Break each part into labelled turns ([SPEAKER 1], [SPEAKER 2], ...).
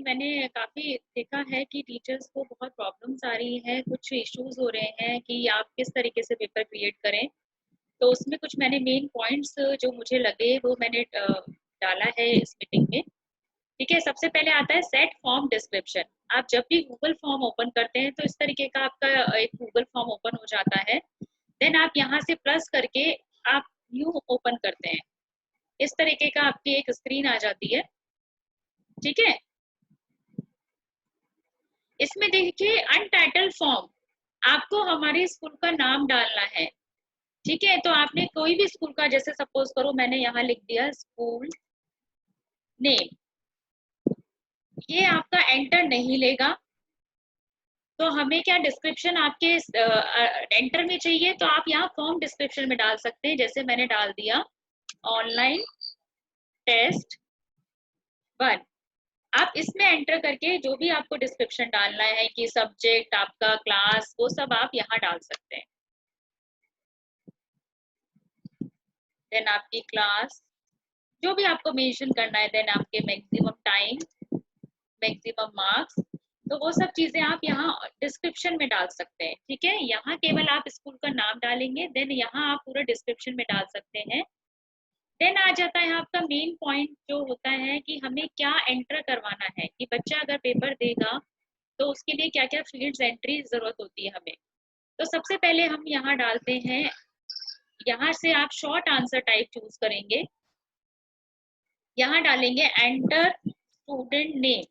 [SPEAKER 1] मैंने काफ़ी देखा है कि टीचर्स को बहुत प्रॉब्लम्स आ रही हैं, कुछ इश्यूज़ हो रहे हैं कि आप किस तरीके से पेपर क्रिएट करें। तो उसमें कुछ मैंने मेन पॉइंट्स जो मुझे लगे वो मैंने डाला है इस मीटिंग में। ठीक है, सबसे पहले आता है सेट फॉर्म डिस्क्रिप्शन। आप जब भी गूगल फॉर्म ओपन करते हैं तो इस तरीके का आपका एक गूगल फॉर्म ओपन हो जाता है। देन आप यहाँ से प्लस करके आप न्यू ओपन करते हैं। इस तरीके का आपकी एक स्क्रीन आ जाती है। ठीक है, इसमें देखिए अनटाइटल्ड फॉर्म, आपको हमारे स्कूल का नाम डालना है। ठीक है, तो आपने कोई भी स्कूल का, जैसे सपोज करो मैंने यहाँ लिख दिया स्कूल नेम, ये आपका एंटर नहीं लेगा। तो हमें क्या डिस्क्रिप्शन आपके एंटर में चाहिए, तो आप यहाँ फॉर्म डिस्क्रिप्शन में डाल सकते हैं। जैसे मैंने डाल दिया ऑनलाइन टेस्ट 1। आप इसमें एंटर करके जो भी आपको डिस्क्रिप्शन डालना है कि सब्जेक्ट आपका, क्लास, वो सब आप यहाँ डाल सकते हैं। देन आपकी क्लास, जो भी आपको मेंशन करना है, देन आपके मैक्सिमम टाइम, मैक्सिमम मार्क्स, तो वो सब चीजें आप यहाँ डिस्क्रिप्शन में डाल सकते हैं। ठीक है, यहाँ केवल आप स्कूल का नाम डालेंगे, देन यहाँ आप पूरा डिस्क्रिप्शन में डाल सकते हैं। देन आ जाता है आपका मेन पॉइंट जो होता है कि हमें क्या एंटर करवाना है, कि बच्चा अगर पेपर देगा तो उसके लिए क्या क्या फील्ड्स एंट्री जरूरत होती है हमें। तो सबसे पहले हम यहाँ डालते हैं, यहाँ से आप शॉर्ट आंसर टाइप चूज करेंगे। यहाँ डालेंगे एंटर स्टूडेंट नेम,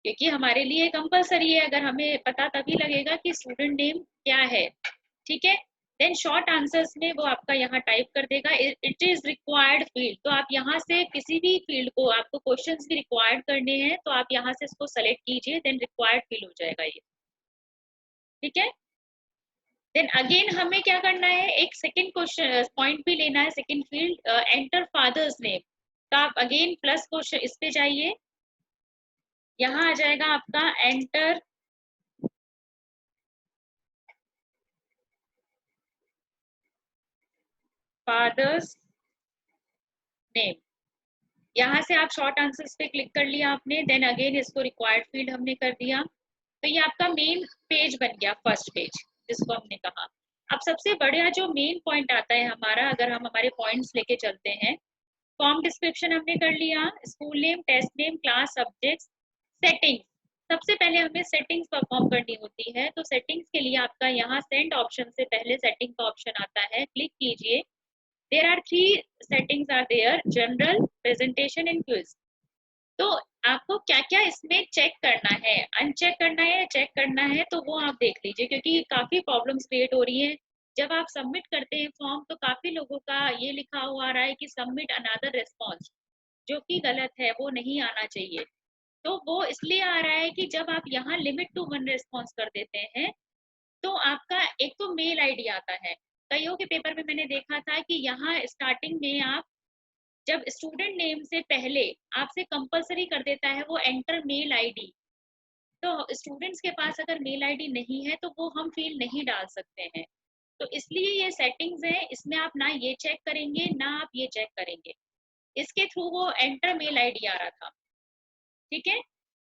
[SPEAKER 1] क्योंकि हमारे लिए कंपलसरी है, अगर हमें पता तभी लगेगा कि स्टूडेंट नेम क्या है। ठीक है, देन शॉर्ट आंसर्स में वो आपका यहाँ टाइप कर देगा इट इज रिक्वायर्ड फील्ड। तो आप यहाँ से किसी भी फील्ड को, आपको क्वेश्चंस भी रिक्वायर्ड करने हैं तो आप यहाँ से इसको सेलेक्ट कीजिए, देन रिक्वायर्ड फील्ड हो जाएगा ये। ठीक है, देन अगेन हमें क्या करना है, एक सेकंड क्वेश्चन पॉइंट भी लेना है, second field enter father's name. तो आप अगेन प्लस क्वेश्चन इस पे जाइए, यहाँ आ जाएगा आपका एंटर फादर्स नेम। यहाँ से आप शॉर्ट आंसर्स पे क्लिक कर लिया आपने, देन अगेन इसको रिक्वायर्ड फील्ड हमने कर दिया। तो ये आपका मेन पेज बन गया, फर्स्ट पेज जिसको हमने कहा। अब सबसे बढ़िया जो मेन पॉइंट आता है हमारा, अगर हम हमारे पॉइंट्स लेके चलते हैं, फॉर्म डिस्क्रिप्शन हमने कर लिया, school name, test name, class, subject, settings. सबसे पहले हमें सेटिंग्स परफॉर्म करनी होती है। तो सेटिंग्स के लिए आपका यहाँ सेंड ऑप्शन से पहले सेटिंग का ऑप्शन आता है, क्लिक कीजिए। There are 3 settings are there, general, presentation and quiz. तो आपको क्या क्या इसमें चेक करना है, अनचेक करना है, चेक करना है, तो वो आप देख लीजिए, क्योंकि काफी प्रॉब्लम्स क्रिएट हो रही है। जब आप सबमिट करते हैं फॉर्म तो काफी लोगों का ये लिखा हुआ आ रहा है कि सबमिट अनदर रिस्पॉन्स, जो कि गलत है, वो नहीं आना चाहिए। तो वो इसलिए आ रहा है कि जब आप यहाँ लिमिट टू 1 रिस्पॉन्स कर देते हैं तो आपका एक तो मेल आईडी आता है। कईयों के पेपर में मैंने देखा था कि यहाँ स्टार्टिंग में आप जब स्टूडेंट नेम से पहले आपसे कंपलसरी कर देता है वो एंटर मेल आईडी। तो स्टूडेंट्स के पास अगर मेल आईडी नहीं है तो वो हम फील्ड नहीं डाल सकते हैं। तो इसलिए ये सेटिंग्स है, इसमें आप ना ये चेक करेंगे ना आप ये चेक करेंगे। इसके थ्रू वो एंटर मेल आईडी आ रहा था। ठीक है,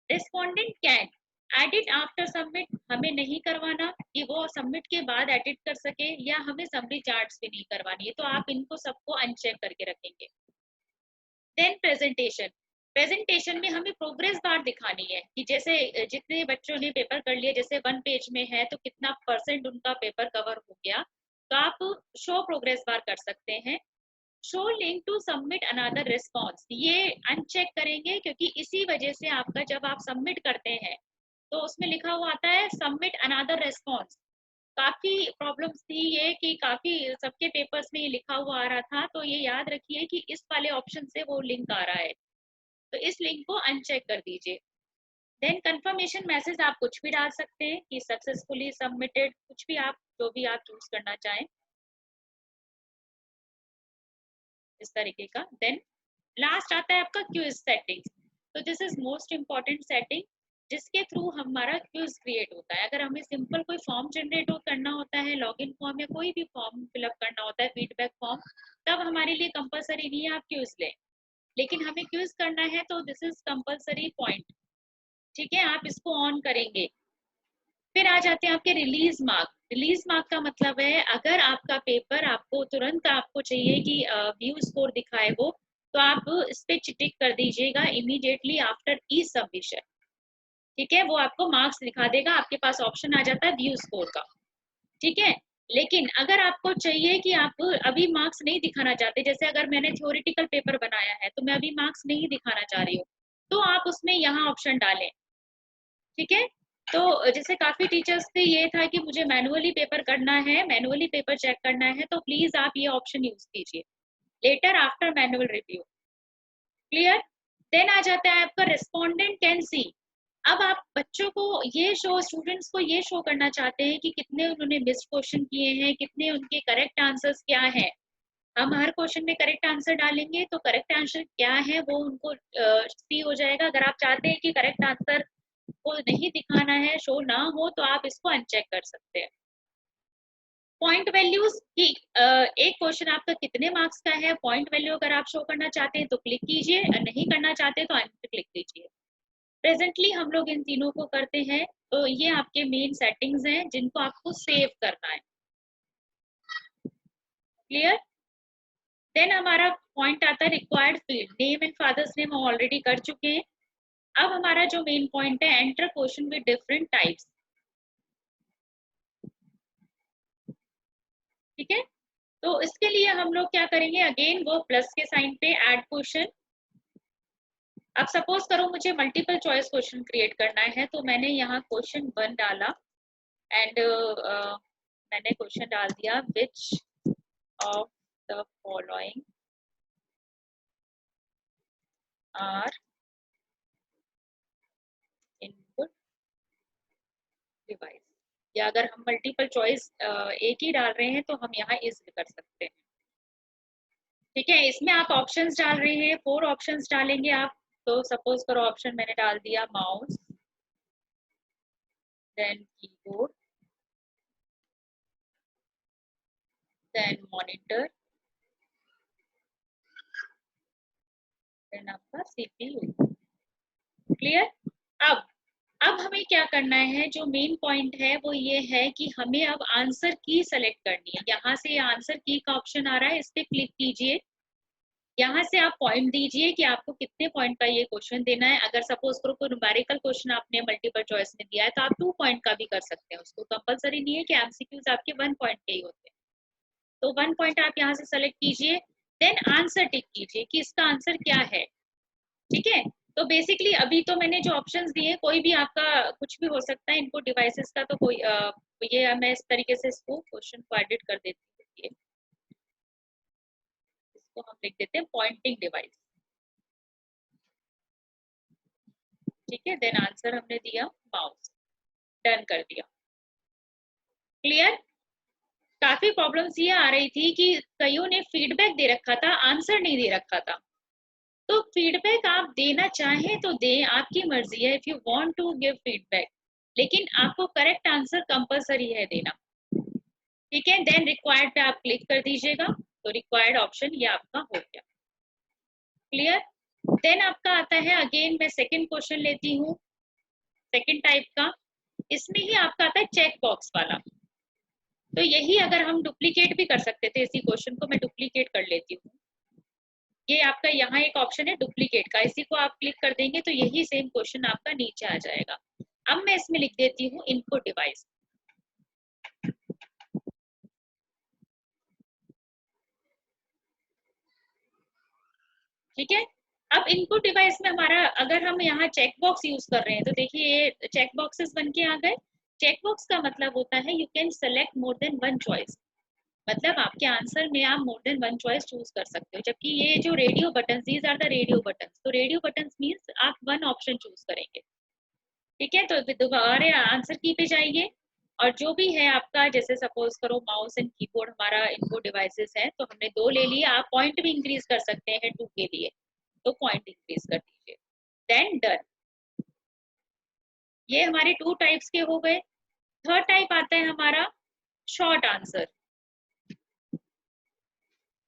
[SPEAKER 1] respondent can edit after submit, हमें नहीं करवाना कि वो सबमिट के बाद एडिट कर सके, या हमें समरी चार्ट्स भी नहीं करवानी है, तो आप इनको सबको अनचेक करके रखेंगे। देन प्रेजेंटेशन, प्रेजेंटेशन में हमें प्रोग्रेस बार दिखानी है कि जैसे जितने बच्चों ने पेपर कर लिया, जैसे 1 पेज में है तो कितना परसेंट उनका पेपर कवर हो गया। तो आप शो प्रोग्रेस बार कर सकते हैं। Show link to submit another response, ये अनचेक करेंगे, क्योंकि इसी वजह से आपका जब आप सबमिट करते हैं तो उसमें लिखा हुआ आता है सबमिट अनदर रिस्पॉन्स। काफी प्रॉब्लम्स थी ये कि काफी सबके पेपर्स में ये लिखा हुआ आ रहा था, तो ये याद रखिए कि इस वाले ऑप्शन से वो लिंक आ रहा है, तो इस लिंक को अनचेक कर दीजिए। देन कंफर्मेशन मैसेज आप कुछ भी डाल सकते हैं कि सक्सेसफुली सबमिटेड, कुछ भी आप, जो भी आप चूज करना चाहें इस तरीके का। देन लास्ट आता है आपका क्विज सेटिंग्स। तो this is most important setting, जिसके थ्रू हमारा क्विज क्रिएट होता है। अगर हमें सिंपल कोई फॉर्म जनरेट करना होता है, लॉगिन फॉर्म या कोई भी फॉर्म फिलअप करना होता है, फीडबैक फॉर्म, तब हमारे लिए कंपलसरी नहीं है आप क्विज लें। लेकिन हमें क्विज करना है तो दिस इज कंपल्सरी पॉइंट, ठीक है, आप इसको ऑन करेंगे। फिर आ जाते हैं आपके रिलीज मार्क। रिलीज मार्क का मतलब है अगर आपका पेपर आपको तुरंत आपको चाहिए कि व्यू स्कोर दिखाए वो, तो आप इस पे टिक कर दीजिएगा इमीडिएटली आफ्टर ई सबमिशन, ठीक है, वो आपको मार्क्स दिखा देगा, आपके पास ऑप्शन आ जाता है व्यू स्कोर का, ठीक है। लेकिन अगर आपको चाहिए कि आप अभी मार्क्स नहीं दिखाना चाहते, जैसे अगर मैंने थ्योरेटिकल पेपर बनाया है तो मैं अभी मार्क्स नहीं दिखाना चाह रही हूँ, तो आप उसमें यहाँ ऑप्शन डालें, ठीक है। तो जैसे काफी टीचर्स से ये था कि मुझे मैनुअली पेपर करना है, मैनुअली पेपर चेक करना है, तो प्लीज आप ये ऑप्शन यूज कीजिए, later after manual review. Clear. Then आ जाता है आपका रिस्पोंडेंट कैन सी। अब आप बच्चों को ये शो, स्टूडेंट्स को ये शो करना चाहते हैं कि कितने उन्होंने मिस्ड क्वेश्चन किए हैं, कितने उनके करेक्ट आंसर्स क्या है। हम हर क्वेश्चन में करेक्ट आंसर डालेंगे तो करेक्ट आंसर क्या है वो उनको सी हो जाएगा। अगर आप चाहते हैं कि करेक्ट आंसर को नहीं दिखाना है, शो ना हो, तो आप इसको अनचेक कर सकते हैं। पॉइंट वैल्यूज की एक क्वेश्चन आपका कितने मार्क्स का है, पॉइंट वैल्यू अगर आप शो करना चाहते हैं तो क्लिक कीजिए, नहीं करना चाहते तो अन पे क्लिक कीजिए। प्रेजेंटली हम लोग इन तीनों को करते हैं, तो ये आपके मेन सेटिंग्स हैं जिनको आपको सेव करना है। क्लियर। देन हमारा पॉइंट आता है required field, name and father's name हम ऑलरेडी कर चुके हैं। अब हमारा जो मेन पॉइंट है enter question with different types, ठीक है। तो इसके लिए हम लोग क्या करेंगे, अगेन वो प्लस के साइन पे ऐड क्वेश्चन। अब सपोज करो मुझे मल्टीपल चॉइस क्वेश्चन क्रिएट करना है, तो मैंने यहाँ क्वेश्चन 1 डाला एंड मैंने क्वेश्चन डाल दिया which of the following are input device. या अगर हम मल्टीपल चॉइस एक ही डाल रहे हैं तो हम यहाँ इज कर सकते हैं, ठीक है। इसमें आप ऑप्शंस डाल रहे हैं, 4 ऑप्शंस डालेंगे आप। तो सपोज करो ऑप्शन मैंने डाल दिया mouse, then keyboard, then monitor, then आपका सीपीयू। क्लियर। अब अब हमें क्या करना है, जो मेन पॉइंट है वो ये है कि हमें अब आंसर की सेलेक्ट करनी है। यहाँ से आंसर की का ऑप्शन आ रहा है, इस पे क्लिक कीजिए। यहाँ से आप पॉइंट दीजिए कि आपको कितने पॉइंट का ये क्वेश्चन देना है। अगर सपोज करो कोई न्यूमेरिकल क्वेश्चन आपने मल्टीपल चॉइस में दिया है तो आप 2 पॉइंट का भी कर सकते हैं, उसको कंपलसरी नहीं है कि एमसीक्यूज आपके 1 पॉइंट के ही होते हैं। तो 1 पॉइंट आप यहाँ से सेलेक्ट कीजिए, देन आंसर टिक कीजिए कि इसका आंसर क्या है, ठीक है। तो बेसिकली अभी तो मैंने जो ऑप्शंस दिए कोई भी आपका कुछ भी हो सकता है इनपुट डिवाइसेस का, तो कोई ये मैं इस तरीके से इसको क्वेश्चन को एडिट कर देती हूँ। इसको हम लिख देते हैं पॉइंटिंग डिवाइस, ठीक है। देन आंसर हमने दिया माउस, डन कर दिया। क्लियर। काफी प्रॉब्लम्स ये आ रही थी कि कईयों ने फीडबैक दे रखा था, आंसर नहीं दे रखा था। तो फीडबैक आप देना चाहें तो दें, आपकी मर्जी है, if you want to give feedback, लेकिन आपको करेक्ट आंसर कंपलसरी है देना, ठीक है। देन रिक्वायर्ड पे आप क्लिक कर दीजिएगा, तो रिक्वायर्ड ऑप्शन ये आपका हो गया। क्लियर। देन आपका आता है अगेन, मैं सेकंड क्वेश्चन लेती हूँ, सेकंड टाइप का। इसमें ही आपका आता है चेक बॉक्स वाला। तो यही अगर हम डुप्लीकेट भी कर सकते थे, इसी क्वेश्चन को मैं डुप्लीकेट कर लेती हूँ। ये आपका यहाँ एक ऑप्शन है डुप्लीकेट का, इसी को आप क्लिक कर देंगे तो यही सेम क्वेश्चन आपका नीचे आ जाएगा। अब मैं इसमें लिख देती हूँ इनपुट डिवाइस, ठीक है। अब इनपुट डिवाइस में हमारा, अगर हम यहाँ चेक बॉक्स यूज कर रहे हैं तो देखिए ये चेक बॉक्सेस बन के आ गए। चेक बॉक्स का मतलब होता है you can select more than 1 choice, मतलब आपके आंसर में आप मोर देन 1 चॉइस चूज कर सकते हो। जबकि ये जो radio button, these are the radio button, तो रेडियो बटन मीन्स आप 1 ऑप्शन चूज करेंगे, ठीक है। तो दोबारा आंसर की पे जाइए, और जो भी है आपका, जैसे सपोज करो माउस एंड कीबोर्ड हमारा इनपुट डिवाइसेस है, तो हमने 2 ले लिए, आप पॉइंट भी इंक्रीज कर सकते हैं 2 के लिए, तो पॉइंट इंक्रीज कर दीजिए, देन डन। ये हमारे 2 टाइप्स के हो गए। थर्ड टाइप आता है हमारा शॉर्ट आंसर।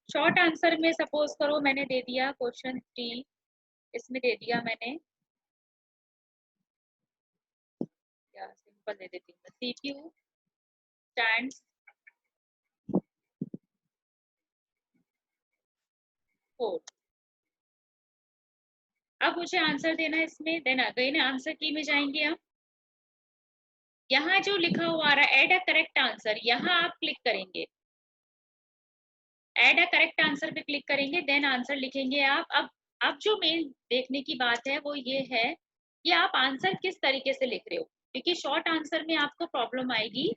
[SPEAKER 1] शॉर्ट आंसर में सपोज करो मैंने दे दिया क्वेश्चन 3, इसमें दे दिया मैंने, या सिंपल दे देती हूँ, CPU स्टैंड्स फॉर। अब मुझे आंसर देना है इसमें, देन अगेन आंसर की में जाएंगे हम। यहाँ जो लिखा हुआ आ रहा है एड अ करेक्ट आंसर, यहाँ आप क्लिक करेंगे, एड अ करेक्ट आंसर पे क्लिक करेंगे, देन आंसर लिखेंगे आप। अब जो मेन देखने की बात है वो ये है कि आप आंसर किस तरीके से लिख रहे हो, क्योंकि शॉर्ट आंसर में आपको प्रॉब्लम आएगी।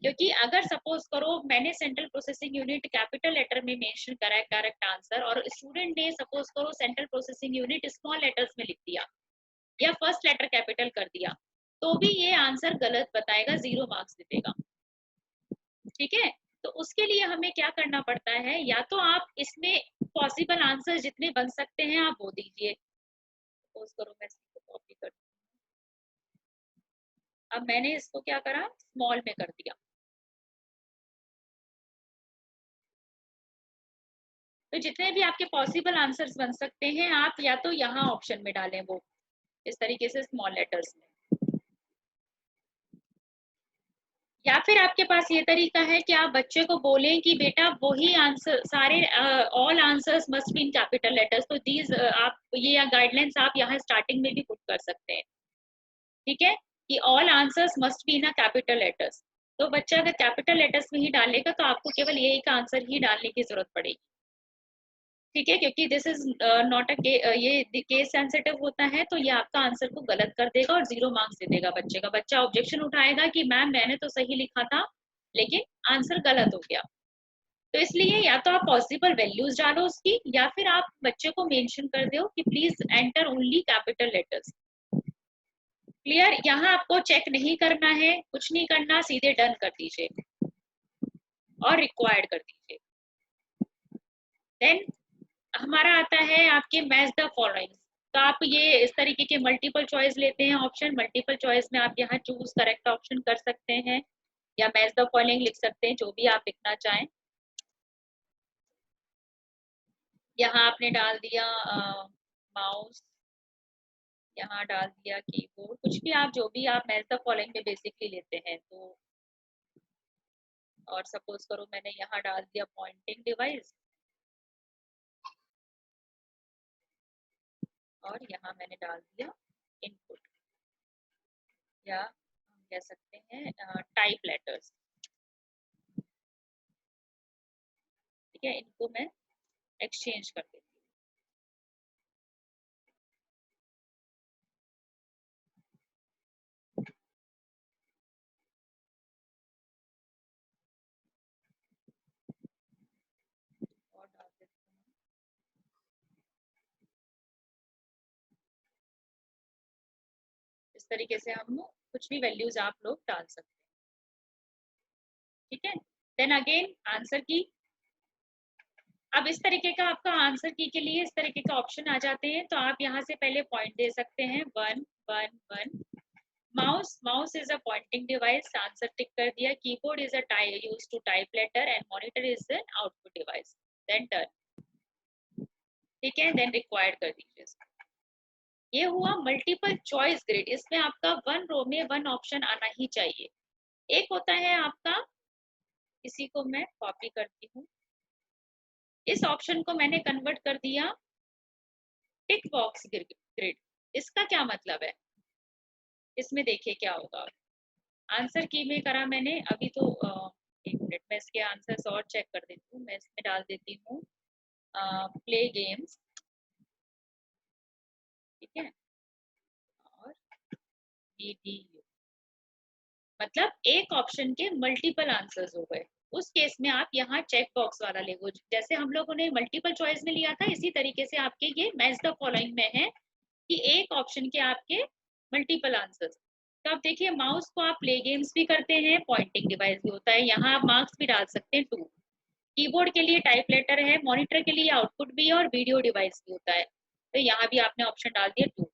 [SPEAKER 1] क्योंकि अगर सपोज करो मैंने central processing unit capital letter में मेंशन करा है करेक्ट आंसर, और स्टूडेंट ने सपोज करो central processing unit small letters में लिख दिया या फर्स्ट लेटर कैपिटल कर दिया, तो भी ये आंसर गलत बताएगा, 0 मार्क्स दे देगा। ठीक है, तो उसके लिए हमें क्या करना पड़ता है, या तो आप इसमें पॉसिबल आंसर जितने बन सकते हैं आप वो दीजिए। सपोज करो मैं इसको कॉपी कर, अब मैंने इसको क्या करा, स्मॉल में कर दिया। तो जितने भी आपके पॉसिबल आंसर्स बन सकते हैं आप या तो यहाँ ऑप्शन में डालें, वो इस तरीके से स्मॉल लेटर्स में, या फिर आपके पास ये तरीका है कि आप बच्चे को बोलें कि बेटा वही आंसर सारे all answers must be in capital letters, तो दीज आप ये गाइडलाइंस आप यहाँ स्टार्टिंग में भी पुट कर सकते हैं। ठीक है, कि all answers must be in capital letters, तो बच्चा अगर कैपिटल लेटर्स में ही डालेगा तो आपको केवल यही का आंसर ही डालने की जरूरत पड़ेगी। ठीक है, क्योंकि दिस इज नॉट अ ये केस सेंसिटिव होता है, तो ये आपका आंसर को गलत कर देगा और 0 मार्क्स दे देगा बच्चे का। बच्चा ऑब्जेक्शन उठाएगा कि मैम मैंने तो सही लिखा था लेकिन आंसर गलत हो गया। तो इसलिए या तो आप पॉसिबल वैल्यूज डालो उसकी, या फिर आप बच्चे को मेंशन कर दो कि please enter only capital letters. Clear, यहाँ आपको चेक नहीं करना है, कुछ नहीं करना, सीधे डन कर दीजिए और रिक्वायर्ड कर दीजिए। देन हमारा आता है आपके मैच द फॉलोइंग। तो आप ये इस तरीके के मल्टीपल चॉइस लेते हैं ऑप्शन, मल्टीपल चॉइस में आप यहाँ चूज करेक्ट ऑप्शन कर सकते हैं या मैच द फॉलोइंग लिख सकते हैं, जो भी आप लिखना चाहें। यहाँ आपने डाल दिया माउस, यहाँ डाल दिया कीबोर्ड, कुछ भी आप जो भी आप मैच द फॉलोइंग में बेसिकली लेते हैं तो। और सपोज करो मैंने यहाँ डाल दिया पॉइंटिंग डिवाइस, और यहाँ मैंने डाल दिया इनपुट, या हम कह सकते हैं टाइप लेटर्स। ठीक है, इनको मैं एक्सचेंज कर देती हूँ। और डाल देती हूँ, इस तरीके से हम कुछ भी वैल्यूज आप लोग डाल सकते हैं। ठीक है, देन अगेन आंसर की। अब इस तरीके का आपका आंसर की के लिए इस तरीके का ऑप्शन आ जाते हैं, तो आप यहाँ से पहले पॉइंट दे सकते हैं 1 1 1। Mouse, mouse is a pointing device, answer tick कर दिया। Keyboard is a use to type letter and monitor is an output device, then done. ठीक है, देन रिक्वायर्ड कर दीजिए। ये हुआ मल्टीपल चॉइस ग्रिड, इसमें आपका 1 रो में 1 ऑप्शन आना ही चाहिए। एक होता है आपका, इसी को मैं कॉपी करती हूँ, इस ऑप्शन को मैंने कन्वर्ट कर दिया टिक बॉक्स ग्रिड। इसका क्या मतलब है, इसमें देखिए क्या होगा। आंसर की में करा मैंने अभी तो एक मिनट मैं इसके आंसर्स और चेक कर देती हूँ। मैं इसमें डाल देती हूँ प्ले गेम्स। ठीक है, और वीडियो, मतलब एक ऑप्शन के मल्टीपल आंसर्स हो गए। उस केस में आप यहाँ चेक बॉक्स वाला लेगो, जैसे हम लोगों ने मल्टीपल चॉइस में लिया था, इसी तरीके से आपके ये मैच द फॉलोइंग में है कि एक ऑप्शन के आपके मल्टीपल आंसर्स। तो आप देखिए माउस को आप प्ले गेम्स भी करते हैं, पॉइंटिंग डिवाइस भी होता है, यहाँ आप मार्क्स भी डाल सकते हैं 2। कीबोर्ड के लिए टाइप लेटर है, मॉनिटर के लिए आउटपुट भी है, और वीडियो डिवाइस भी होता है, तो यहाँ भी आपने ऑप्शन डाल दिया 2,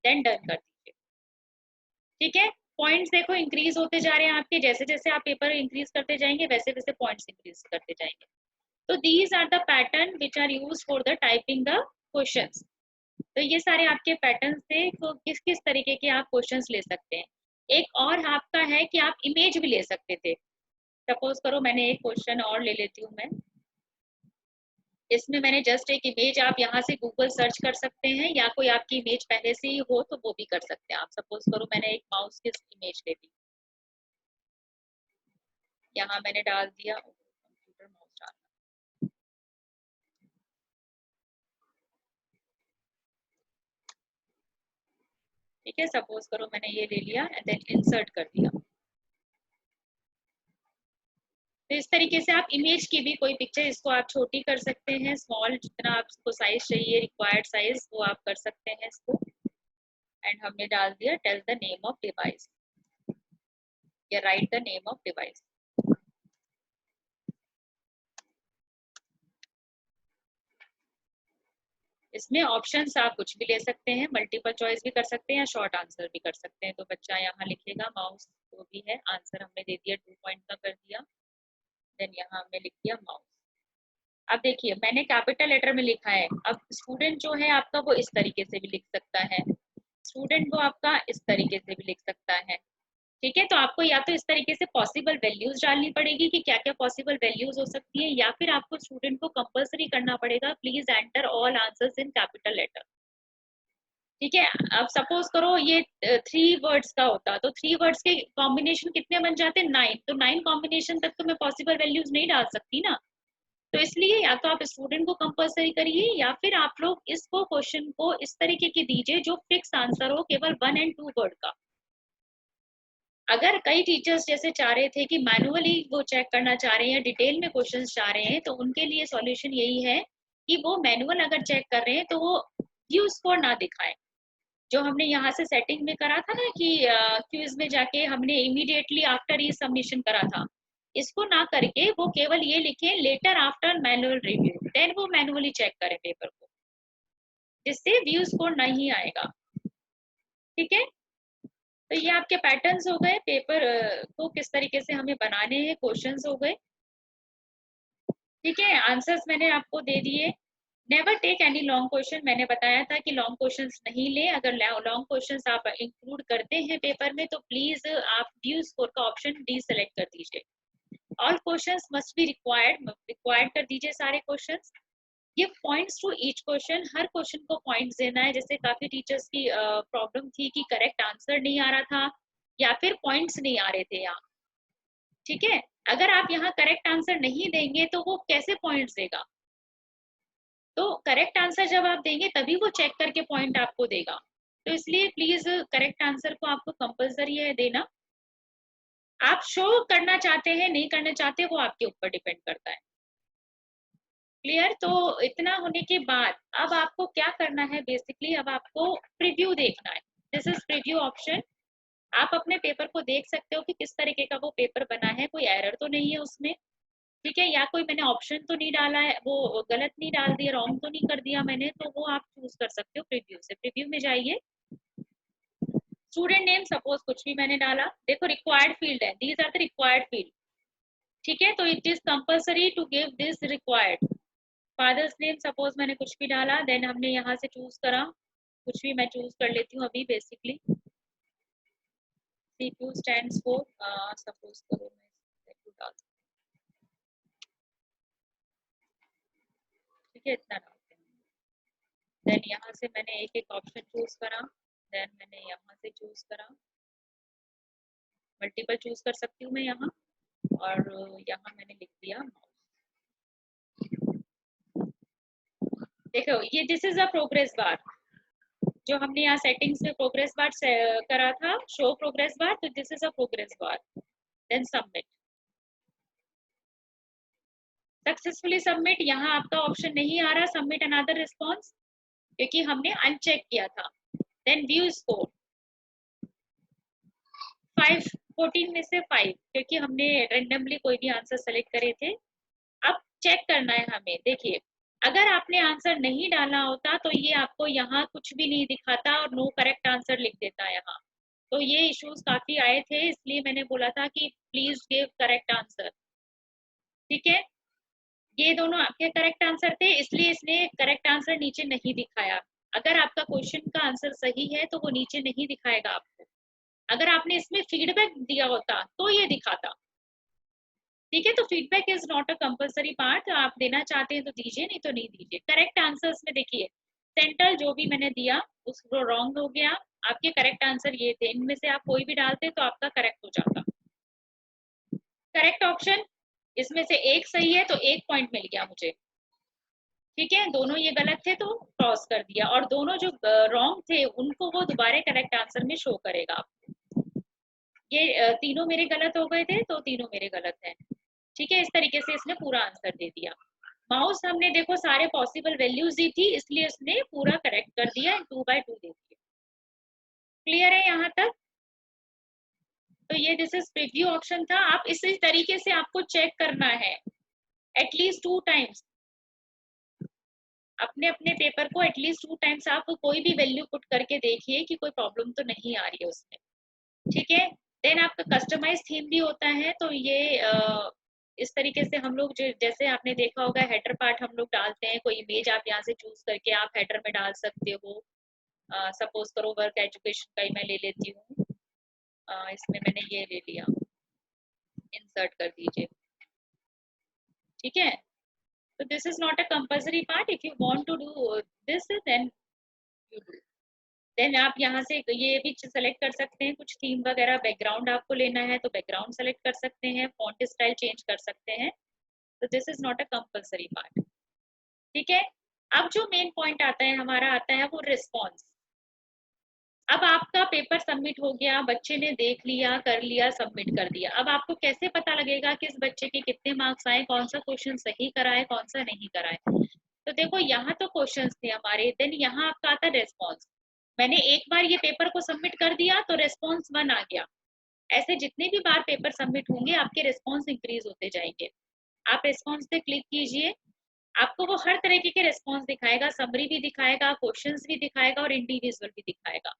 [SPEAKER 1] देन डन कर दीजिए। ठीक है, पॉइंट्स देखो इंक्रीज होते जा रहे हैं आपके, जैसे जैसे आप पेपर इंक्रीज करते जाएंगे वैसे वैसे पॉइंट्स इंक्रीज करते जाएंगे। तो these are the pattern which are use for the typing the questions. तो ये सारे आपके पैटर्न्स थे, तो किस किस तरीके के आप क्वेश्चंस ले सकते हैं। एक और आपका है कि आप इमेज भी ले सकते थे। सपोज करो मैंने एक क्वेश्चन और ले लेती हूँ मैं, इसमें मैंने जस्ट एक इमेज, आप यहाँ से गूगल सर्च कर सकते हैं या कोई आपकी इमेज पहले से ही हो तो वो भी कर सकते हैं आप। सपोज करो मैंने एक माउस की इमेज ले ली, यहाँ मैंने डाल दिया कंप्यूटर माउस डाल, ठीक है। सपोज करो मैंने ये ले लिया एंड देन इंसर्ट कर दिया। तो इस तरीके से आप इमेज की भी कोई पिक्चर, इसको आप छोटी कर सकते हैं, स्मॉल, जितना आपको साइज चाहिए रिक्वायर्ड साइज वो आप कर सकते हैं इसको। एंड हमने डाल दिया tell the name of device या write the name of device. इसमें ऑप्शंस आप कुछ भी ले सकते हैं, मल्टीपल चॉइस भी कर सकते हैं या शॉर्ट आंसर भी कर सकते हैं। तो बच्चा यहाँ लिखेगा माउस, जो भी है आंसर हमने दे दिया, 2 पॉइंट का कर दिया। देन यहाँ हमने लिख दिया माउस। अब देखिए मैंने कैपिटल लेटर में लिखा है, अब स्टूडेंट जो है आपका वो इस तरीके से भी लिख सकता है, स्टूडेंट वो आपका इस तरीके से भी लिख सकता है, ठीक है। तो आपको या तो इस तरीके से पॉसिबल वैल्यूज डालनी पड़ेगी कि क्या क्या पॉसिबल वैल्यूज हो सकती है, या फिर आपको स्टूडेंट को कंपलसरी करना पड़ेगा please enter all answers in capital letter, ठीक है। अब सपोज करो ये 3 वर्ड्स का होता तो 3 वर्ड्स के कॉम्बिनेशन कितने बन जाते, 9। तो 9 कॉम्बिनेशन तक तो मैं पॉसिबल वैल्यूज नहीं डाल सकती ना। तो इसलिए या तो आप स्टूडेंट को कंपलसरी करिए या फिर आप लोग इसको क्वेश्चन को इस तरीके की दीजिए जो फिक्स आंसर हो, केवल 1 एंड 2 वर्ड का। अगर कई टीचर्स जैसे चाह रहे थे कि मैनुअली वो चेक करना चाह रहे हैं या डिटेल में क्वेश्चन चाह रहे हैं, तो उनके लिए सॉल्यूशन यही है कि वो मैनुअल अगर चेक कर रहे हैं तो वो व्यू स्कोर ना दिखाएं। जो हमने यहाँ से सेटिंग में करा था ना कि क्विज में जाके हमने इमीडिएटली आफ्टर ई सबमिशन करा था, इसको ना करके वो केवल ये लिखे letter after manual review, then वो मैनुअली चेक करें पेपर को, जिससे व्यू स्कोर नहीं आएगा, ठीक है। तो ये आपके पैटर्न्स हो गए, पेपर को किस तरीके से हमें बनाने हैं, क्वेश्चंस हो गए, ठीक है। आंसर्स मैंने आपको दे दिए। Never take any long question, मैंने बताया था कि लॉन्ग क्वेश्चंस नहीं ले। अगर लॉन्ग क्वेश्चंस आप इंक्लूड करते हैं पेपर में तो प्लीज आप व्यू स्कोर का ऑप्शन डी सेलेक्ट कर दीजिए। All questions must be required कर दीजिए सारे questions. Give points to each question, हर क्वेश्चन को पॉइंट्स देना है। जैसे काफी टीचर्स की प्रॉब्लम थी कि करेक्ट आंसर नहीं आ रहा था या फिर पॉइंट्स नहीं आ रहे थे यहाँ, ठीक है। अगर आप यहाँ करेक्ट आंसर नहीं देंगे तो वो कैसे पॉइंट्स देगा। तो करेक्ट आंसर जब आप देंगे तभी वो चेक करके पॉइंट आपको देगा। तो इसलिए प्लीज करेक्ट आंसर को आपको कंपलसरी है देना। आप शो करना चाहते हैं नहीं करना चाहते वो आपके ऊपर डिपेंड करता है, क्लियर। तो इतना होने के बाद अब आपको क्या करना है, बेसिकली अब आपको प्रीव्यू देखना है। This is preview option. आप अपने पेपर को देख सकते हो कि किस तरीके का वो पेपर बना है, कोई एरर तो नहीं है उसमें, ठीक है, या कोई मैंने ऑप्शन तो नहीं डाला है, वो गलत नहीं डाल दिया, रॉन्ग तो नहीं कर दिया मैंने, तो वो आप चूज कर सकते हो प्रीव्यू से। प्रीव्यू में जाइए, स्टूडेंट नेम सपोज कुछ भी मैंने डाला, देखो रिक्वायर्ड फील्ड है, these are the required field, ठीक है। तो it is compulsory to give this required. Father's name suppose मैंने कुछ भी डाला, देन हमने यहाँ से चूज करा, कुछ भी मैं चूज कर लेती हूँ अभी basically. CPU stands for, suppose करो मैं डाल, ठीक है, इतना डालते हैं। देन यहाँ से मैंने एक एक ऑप्शन चूज करा, देन मैंने यहाँ से चूज करा, मल्टीपल चूज कर सकती हूँ मैं यहाँ, और यहाँ मैंने लिख दिया। देखो ये दिस इज अ प्रोग्रेस बार, जो हमने यहाँ सेटिंग्स में प्रोग्रेस बार करा था, शो प्रोग्रेस बार, तो this is a progress bar. Then submit, successfully submit. यहाँ आपका ऑप्शन नहीं आ रहा सबमिट अनदर रिस्पॉन्स, क्योंकि हमने अनचेक किया था। देन व्यू स्कोर 5, 14 में से 5, क्योंकि हमने रेंडमली कोई भी आंसर सेलेक्ट करे थे। अब चेक करना है हमें, देखिए अगर आपने आंसर नहीं डाला होता तो ये आपको यहाँ कुछ भी नहीं दिखाता और नो करेक्ट आंसर लिख देता है यहाँ। तो ये इश्यूज काफी आए थे, इसलिए मैंने बोला था कि प्लीज गिव करेक्ट आंसर, ठीक है। ये दोनों आपके करेक्ट आंसर थे, इसलिए इसने करेक्ट आंसर नीचे नहीं दिखाया। अगर आपका क्वेश्चन का आंसर सही है तो वो नीचे नहीं दिखाएगा आपको। अगर आपने इसमें फीडबैक दिया होता तो ये दिखाता। ठीक है, तो feedback is not a compulsory part. आप देना चाहते हैं तो दीजिए, नहीं तो नहीं दीजिए। करेक्ट आंसर्स में देखिए, सेंट्रल जो भी मैंने दिया उसको रॉन्ग हो गया। आपके करेक्ट आंसर ये थे, इनमें से आप कोई भी डालते तो आपका करेक्ट हो जाता। करेक्ट ऑप्शन इसमें से एक सही है तो एक पॉइंट मिल गया मुझे। ठीक है, दोनों ये गलत थे तो क्रॉस कर दिया, और दोनों जो रॉन्ग थे उनको वो दोबारा करेक्ट आंसर में शो करेगा आपको। ये तीनों मेरे गलत हो गए थे तो तीनों मेरे गलत हैं। ठीक है, इस तरीके से इसने पूरा आंसर दे दिया। माउस हमने देखो सारे पॉसिबल वैल्यूज दी थी, इसलिए इसने पूरा करेक्ट कर दिया, 2/2 दे दिया। क्लियर है यहाँ तक? तो ये दिस इज प्रीव्यू ऑप्शन था। आप इसी तरीके से आपको चेक करना है एटलीस्ट 2 टाइम्स। अपने अपने पेपर को एटलीस्ट 2 टाइम्स आप कोई भी वैल्यू पुट करके देखिए कि कोई प्रॉब्लम तो नहीं आ रही है उसमें। ठीक है, देन आपका कस्टमाइज थीम भी होता है, तो ये इस तरीके से हम लोग जैसे आपने देखा होगा हेडर पार्ट हम लोग डालते हैं, कोई इमेज आप यहाँ से चूज करके आप हेडर में डाल सकते हो। सपोज करो वर्क एजुकेशन का ही मैं ले लेती हूँ। इसमें मैंने ये ले लिया, इंसर्ट कर दीजिए। ठीक है, तो this is not a compulsory part. If you want to do this then you do. Then आप यहाँ से ये भी सेलेक्ट कर सकते हैं, कुछ थीम वगैरह बैकग्राउंड आपको लेना है तो बैकग्राउंड सेलेक्ट कर सकते हैं, फॉन्ट स्टाइल चेंज कर सकते हैं। तो this is not a compulsory part. ठीक है, अब जो मेन पॉइंट आता है हमारा, आता है वो रिस्पॉन्स। अब आपका पेपर सबमिट हो गया, बच्चे ने देख लिया, कर लिया, सबमिट कर दिया। अब आपको कैसे पता लगेगा कि इस बच्चे के कितने मार्क्स आए, कौन सा क्वेश्चन सही कराए, कौन सा नहीं कराए? तो देखो यहाँ तो क्वेश्चंस थे हमारे, देन यहाँ आपका आता रेस्पॉन्स। मैंने एक बार ये पेपर को सबमिट कर दिया तो रेस्पॉन्स 1 आ गया। ऐसे जितने भी बार पेपर सबमिट होंगे आपके रिस्पॉन्स इंक्रीज होते जाएंगे। आप रिस्पॉन्स पे क्लिक कीजिए, आपको वो हर तरीके के रिस्पॉन्स दिखाएगा, समरी भी दिखाएगा, क्वेश्चंस भी दिखाएगा और इंडिविजुअल भी दिखाएगा।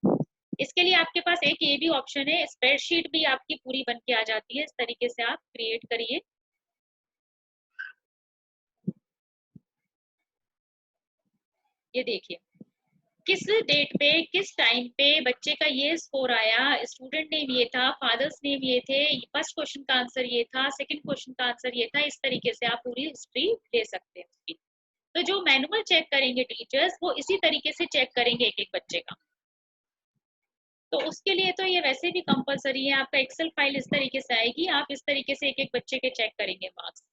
[SPEAKER 1] इसके लिए आपके पास एक ये भी ऑप्शन है, स्प्रेडशीट भी आपकी पूरी बन के आ जाती है। इस तरीके से आप क्रिएट करिए। ये देखिए किस डेट पे किस टाइम पे बच्चे का ये स्कोर आया, स्टूडेंट नेम ये था, फादर्स नेम ये थे, फर्स्ट क्वेश्चन का आंसर ये था, सेकंड क्वेश्चन का आंसर ये था। इस तरीके से आप पूरी हिस्ट्री ले सकते हैं उसकी। तो जो मैनुअल चेक करेंगे टीचर्स, वो इसी तरीके से चेक करेंगे एक एक बच्चे का। तो उसके लिए तो ये वैसे भी कंपलसरी है, आपका एक्सेल फाइल इस तरीके से आएगी, आप इस तरीके से एक एक बच्चे के चेक करेंगे मार्क्स।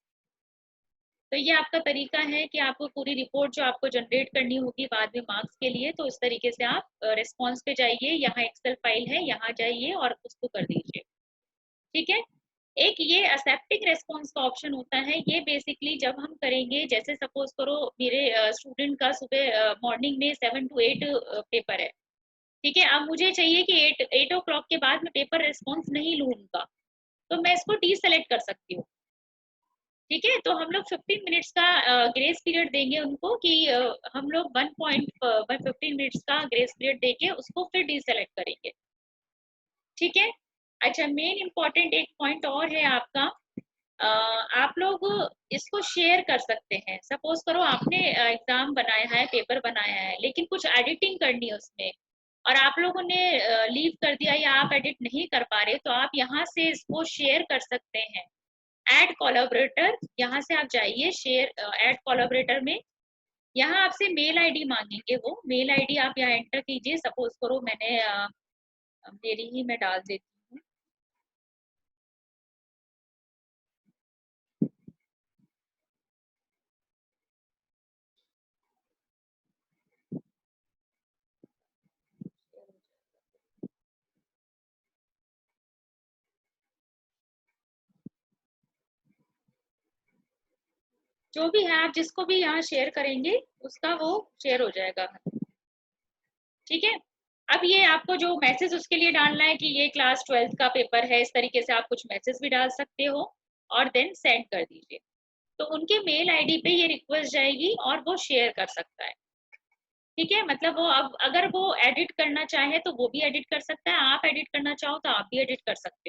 [SPEAKER 1] तो ये आपका तरीका है कि आपको पूरी रिपोर्ट जो आपको जनरेट करनी होगी बाद में मार्क्स के लिए, तो इस तरीके से आप रिस्पॉन्स पे जाइए, यहाँ एक्सेल फाइल है, यहाँ जाइए और उसको कर दीजिए। ठीक है, एक ये एक्सेप्टिंग रेस्पॉन्स का ऑप्शन होता है। ये बेसिकली जब हम करेंगे, जैसे सपोज करो मेरे स्टूडेंट का सुबह मॉर्निंग में 7 to 8 पेपर है। ठीक है, अब मुझे चाहिए कि 8 o'clock के बाद मैं पेपर रिस्पॉन्स नहीं लूँ उनका, तो मैं इसको डी सेलेक्ट कर सकती हूँ। ठीक है, तो हम लोग 15 मिनट्स का ग्रेस पीरियड देंगे उनको कि हम लोग 1.15 मिनट्स का ग्रेस पीरियड देके उसको फिर डी सेलेक्ट करेंगे। ठीक है, अच्छा मेन इम्पॉर्टेंट एक पॉइंट और है आपका, आप लोग इसको शेयर कर सकते हैं। सपोज करो आपने एग्जाम बनाया है, पेपर बनाया है, लेकिन कुछ एडिटिंग करनी है उसमें और आप लोगों ने लीव कर दिया या आप एडिट नहीं कर पा रहे, तो आप यहाँ से इसको शेयर कर सकते हैं। ऐड कोलैबोरेटर, यहाँ से आप जाइए शेयर ऐड कोलैबोरेटर में। यहाँ आपसे मेल आईडी मांगेंगे, वो मेल आईडी आप यहाँ एंटर कीजिए। सपोज करो मैंने मेरी ही मैं डाल देती हूँ। जो भी है, आप जिसको भी यहाँ शेयर करेंगे उसका वो शेयर हो जाएगा। ठीक है, अब ये आपको जो मैसेज उसके लिए डालना है कि ये क्लास 12th का पेपर है, इस तरीके से आप कुछ मैसेज भी डाल सकते हो और देन सेंड कर दीजिए। तो उनके मेल आईडी पे ये रिक्वेस्ट जाएगी और वो शेयर कर सकता है। ठीक है, मतलब वो अब अगर वो एडिट करना चाहे तो वो भी एडिट कर सकता है, आप एडिट करना चाहो तो आप भी एडिट कर सकते हो।